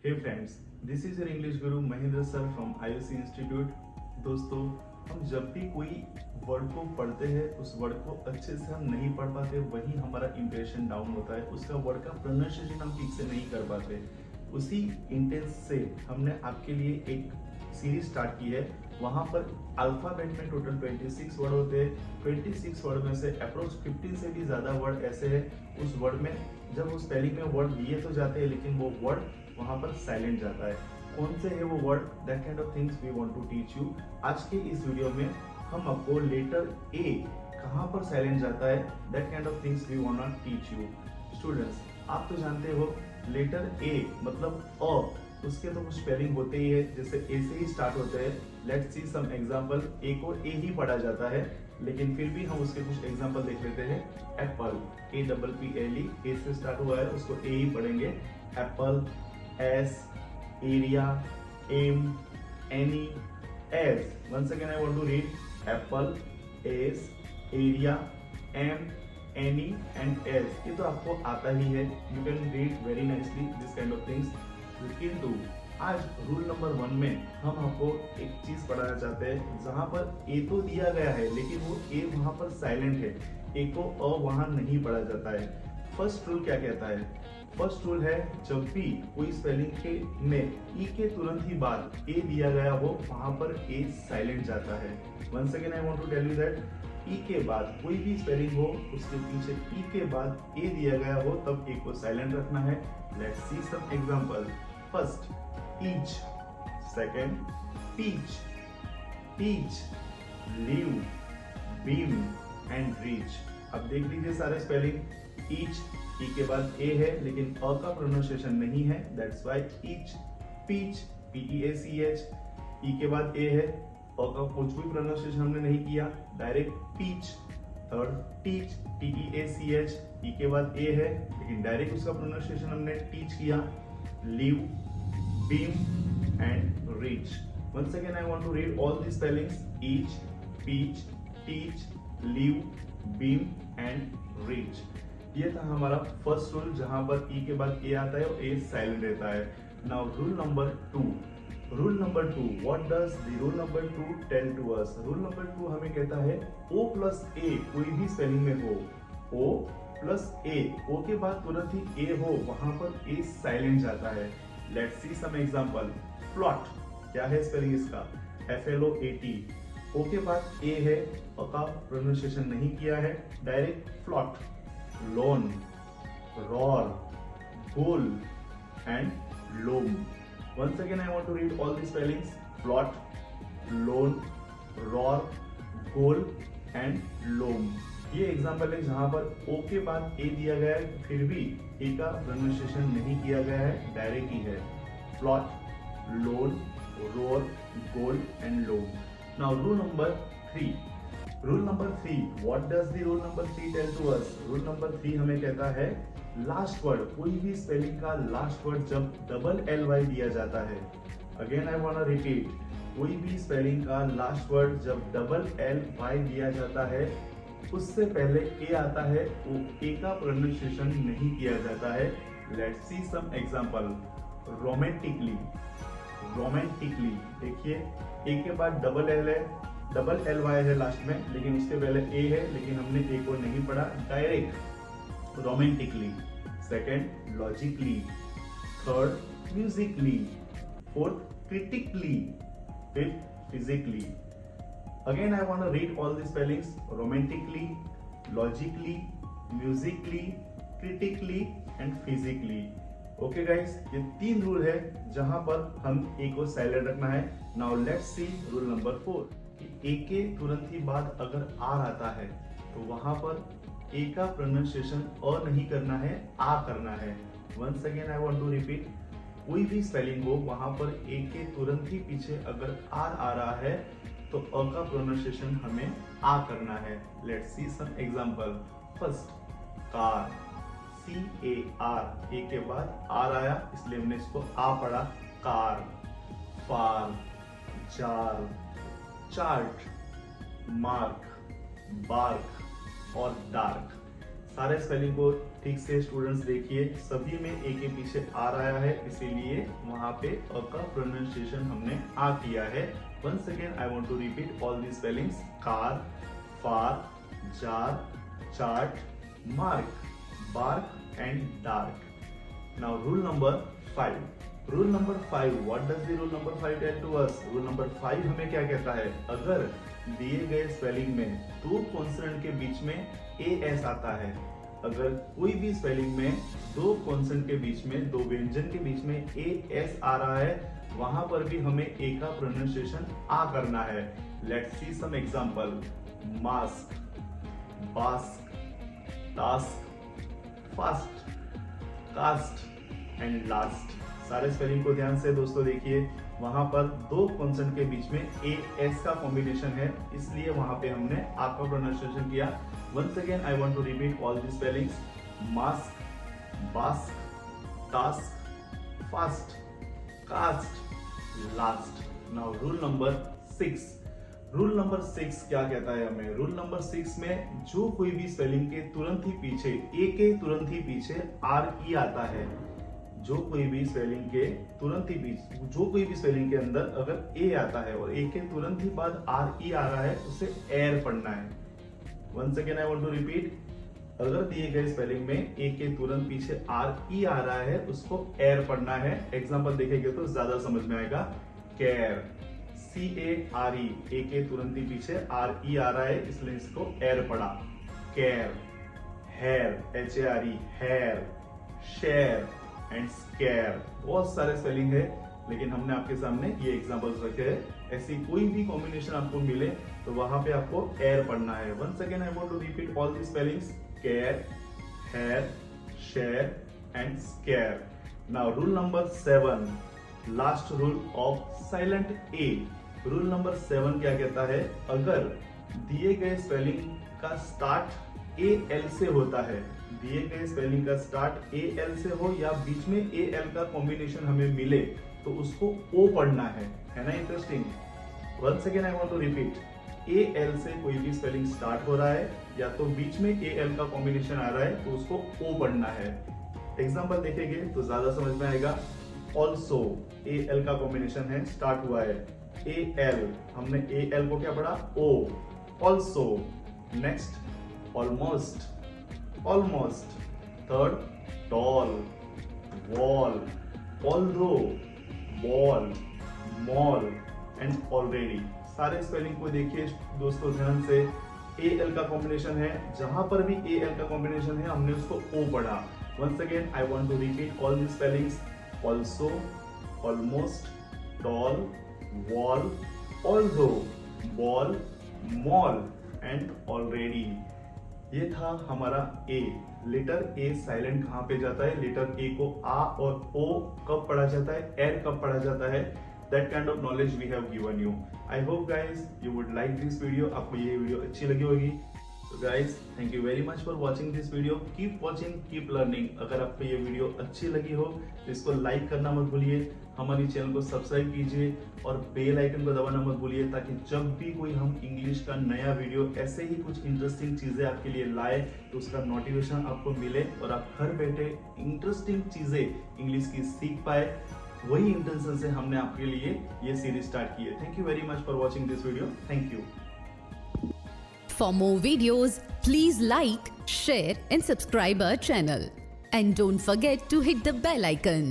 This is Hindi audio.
Hey friends, this is your English guru Mahendra sir from IOC institute. दोस्तों, हम जब भी कोई वर्ड को पढ़ते हैं उस वर्ड को अच्छे से हम नहीं पढ़ पाते, वहीं हमारा इंप्रेशन डाउन होता है, उसका वर्ड का प्रोनाउंसिएशन हम ठीक से नहीं कर पाते। उसी इंटेंस से हमने आपके लिए एक सीरीज स्टार्ट की है। वहाँ पर अल्फाबेट में टोटल 26 वर्ड होते हैं। 26 वर्ड में से अप्रोक्स 15 से भी ज़्यादा वर्ड ऐसे हैं उस वर्ड में जब वो स्पेलिंग में वर्ड दिए तो जाते हैं, लेकिन वो वर्ड वहाँ पर साइलेंट जाता है। कौन से है वो word? That kind of things we want to teach you. आज के इस वीडियो में हम आपको लेटर ए कहाँ पर साइलेंट जाता है, that kind of things we want to teach you. Students, आप तो जानते हो लेटर ए मतलब अ, उसके तो कुछ स्पेलिंग होते ही है, जैसे ए से ही स्टार्ट होते हैं। Let's see some example. ए को ए ही पढ़ा जाता है, लेकिन फिर भी हम उसके कुछ एग्जांपल देख लेते हैं। Apple, A double P L E, A से स्टार्ट हुआ है, उसको ए ही पढ़ेंगे। Apple, as, area, am, any, as. Once again I want to read apple, as, area, am, any and as. ये तो आपको आता ही है, you can read very nicely this kind of things. किंतु आज रूल नंबर 1 में हम आपको एक चीज पढ़ाना चाहते हैं, जहां पर ए तो दिया गया है लेकिन वो ए वहां पर साइलेंट है, ए को अ वहां नहीं पढ़ा जाता है। फर्स्ट रूल क्या कहता है? फर्स्ट रूल है, जब भी कोई स्पेलिंग के में ई के तुरंत ही बाद ए दिया गया हो वहां पर ए साइलेंट जाता है। Once again I want to tell you that E के बाद कोई भी स्पेलिंग हो उसके पीछे ई के बाद ए दिया गया हो तब ए को साइलेंट रखना है। Let's see some example. First, each, second, teach, teach, leave, beam and reach। अब देख लीजिए सारे स्पेलिंग। each, ई के बाद ए है लेकिन अ का प्रोनाउंसिएशन नहीं है, that's why each, peach, PEACH, ई के बाद ए है, अ का कुछ भी प्रोनाउंसिएशन हमने नहीं किया, direct peach. Third, teach, TEACH, E के बाद ए है लेकिन डायरेक्ट उसका प्रोनाउंसिएशन हमने टीच किया। Leave, beam and reach। Once again I want to read all the spellings: each, peach, teach, leave, beam and reach। ये था हमारा फर्स्ट रूल, जहां पर ई के बाद ए आता है और ए साइलेंट रहता है। Now rule number 2। Rule number 2, what does the rule number 2 tell to us? Rule number 2 हमें कहता है ओ प्लस ए कोई भी स्पेलिंग में हो, ओ प्लस ए, ओ के बाद तुरंत ही ए हो वहां पर ए साइलेंट जाता है। Let's see some example. Plot, क्या है स्पेलिंग इसका? FLOAT। ओ के बाद ए है, अ का प्रोनाउंसिएशन नहीं किया है, direct plot. Loan, roar, goal and loam. Once again I want to read all the spellings: plot, loan, roar, goal and loam. ये एग्जाम्पल है जहां पर ओ के बाद ए दिया गया है फिर भी ए का प्रोनाउंसिएशन नहीं किया गया है, डायरेक्ट ही है। Plot, loan, roar, goal and loam. Now rule number 3। Rule number 3, what does the rule number 3 tell to us? Rule number 3 हमें कहता है लास्ट वर्ड, कोई भी स्पेलिंग का लास्ट वर्ड जब डबल LY दिया जाता है। Again I want to repeat, कोई भी स्पेलिंग का लास्ट वर्ड जब डबल LY दिया जाता है उससे पहले ए आता है, वो ए का प्रोनाउंसिएशन नहीं किया जाता है। Let's see some example. Romantically, romantically, देखिए ए के बाद डबल एल है, डबल LY है लास्ट में, लेकिन उसके पहले ए है लेकिन हमने ए को नहीं पढ़ा, direct romantically. Second, logically. Third, Musically. Fourth, critically. Fifth, physically. Again I want to read all the spellings: romantically, logically, musically, critically and physically। Okay guys, ये 3 रूल है जहां पर हम ए को साइलेंट रखना है। Now let's see rule number 4 कि ए के तुरंत ही बाद अगर आर आता है तो वहां पर ए का प्रोनाउंसिएशन अ नहीं करना है, आ करना है। Once again I want to repeat, कोई भी स्पेलिंग हो वहां पर ए के तुरंत ही पीछे अगर आर आ रहा है तो अ का प्रोनाउंसिएशन हमें आ करना है। Let's see some example. First, car, CAR, A के बाद आर आया इसलिए हमने इसको आ पढ़ा, car. Far, jar, chart, mark, bark और डार्क। सारे स्पेलिंग को ठीक से स्टूडेंट्स देखिए, सभी में ए के पीछे आर आया है, इसीलिए वहां पे अ का प्रोनाउंसिएशन हमने आ किया है। Once again I want to repeat all the spellings, car, far, jar, chart, mark, bark and dark. Now rule number 5। Rule number 5, what does the rule number 5 tell to us? Rule number 5 हमें क्या कहता है? अगर दिए गए स्पेलिंग में दो कॉन्सोनेंट के बीच में ए एस आता है, अगर कोई भी स्पेलिंग में दो कॉन्सोनेंट के बीच में, दो व्यंजन के बीच में ए एस आ रहा है, वहां पर भी हमें ए का प्रोनाउंसिएशन आ करना है। Let's see some example, mask, bask, task, fast, cast and last. सारे स्पेलिंग को ध्यान से दोस्तों देखिए, वहां पर दो कॉन्सोनेंट के बीच में ए एस का कॉम्बिनेशन है, इसलिए वहां पे हमने आपका प्रोनाउंसिएशन किया। Once again I want to repeat all the spellings, mask, bask, task, fast, cast, last. Now rule number 6। Rule number 6 क्या कहता है हमें? रूल नंबर 6 में जो कोई भी स्पेलिंग के तुरंत ही पीछे, ए के तुरंत ही पीछे आर ई आता है, जो कोई भी स्पेलिंग के तुरंत ही बीच, जो कोई भी स्पेलिंग के अंदर अगर ए आता है और ए के तुरंत ही बाद आर ई आ रहा है, उसे एर पढ़ना है। Once again I want to repeat, अगर दिए गए स्पेलिंग में ए के तुरंत पीछे आर ई आ रहा है, उसको एर पढ़ना है। एग्जांपल देखेंगे तो ज्यादा समझ में आएगा। केयर, CARE, ए के तुरंत ही पीछे आर ई आ रहा है, इसलिए इसको एर पढ़ा। Care, hair, HARE, hare, share and scare. बहुत सारे स्पेलिंग है, लेकिन हमने आपके सामने ये एग्जांपल्स रखे हैं। ऐसी कोई भी कॉम्बिनेशन आपको मिले तो वहां पे आपको एर पढ़ना है। Once again I want to repeat all the spellings, care, hair, share and scare. Now rule number 7, last rule of silent A. Rule number 7 क्या कहता है? अगर दिए गए स्पेलिंग का स्टार्ट AL से होता है, दिए गए स्पेलिंग का स्टार्ट AL से हो या बीच में AL का कॉम्बिनेशन हमें मिले, तो उसको O पढ़ना है ना? Interesting. Once again I want to repeat, AL से कोई भी स्पेलिंग स्टार्ट हो रहा है या तो बीच में AL का कॉम्बिनेशन आ रहा है, तो उसको O पढ़ना है। एग्जांपल देखेंगे तो ज्यादा समझ में आएगा। ऑल्सो, AL का कॉम्बिनेशन है, स्टार्ट हुआ है AL, हमने AL को क्या पढ़ा? O। Also. Next, almost, almost। Third, tall, wall, although, ball, mall and already। सारे स्पेलिंग को देखिए दोस्तों ध्यान से। AL का कॉम्बिनेशन है, जहां पर भी AL का कॉम्बिनेशन है हमने उसको O पढ़ा। Once again I want to repeat all the spellings, also, almost, tall, wall, although, ball, mall and already। ये था हमारा ए। लेटर ए साइलेंट कहां पे जाता है? लेटर ए को आ और ओ कब पढ़ा जाता है, एर कब पढ़ा जाता है, that kind of knowledge we have given you. I hope guys you would like this video, आपको ये वीडियो अच्छी लगी होगी। तो guys thank you very much for watching this video. Keep watching, keep learning. अगर आपको ये वीडियो अच्छी लगी हो तो इसको लाइक करना मत भूलिए, हमारी चैनल को सब्सक्राइब कीजिए और बेल आइकन को दबाना मत भूलिए, ताकि जब भी कोई हम इंग्लिश का नया वीडियो ऐसे ही कुछ इंटरेस्टिंग चीजें आपके लिए लाए तो उसका नोटिफिकेशन आपको मिले और आप घर बैठे इंटरेस्टिंग चीजें इंग्लिश की सीख पाए। वही इंटेंशन से हमने आपके लिए ये सीरीज स्टार्ट की है। Thank you very much for watching this video. Thank you. For more videos, please like, share and subscribe our channel. And don't forget to hit the bell icon.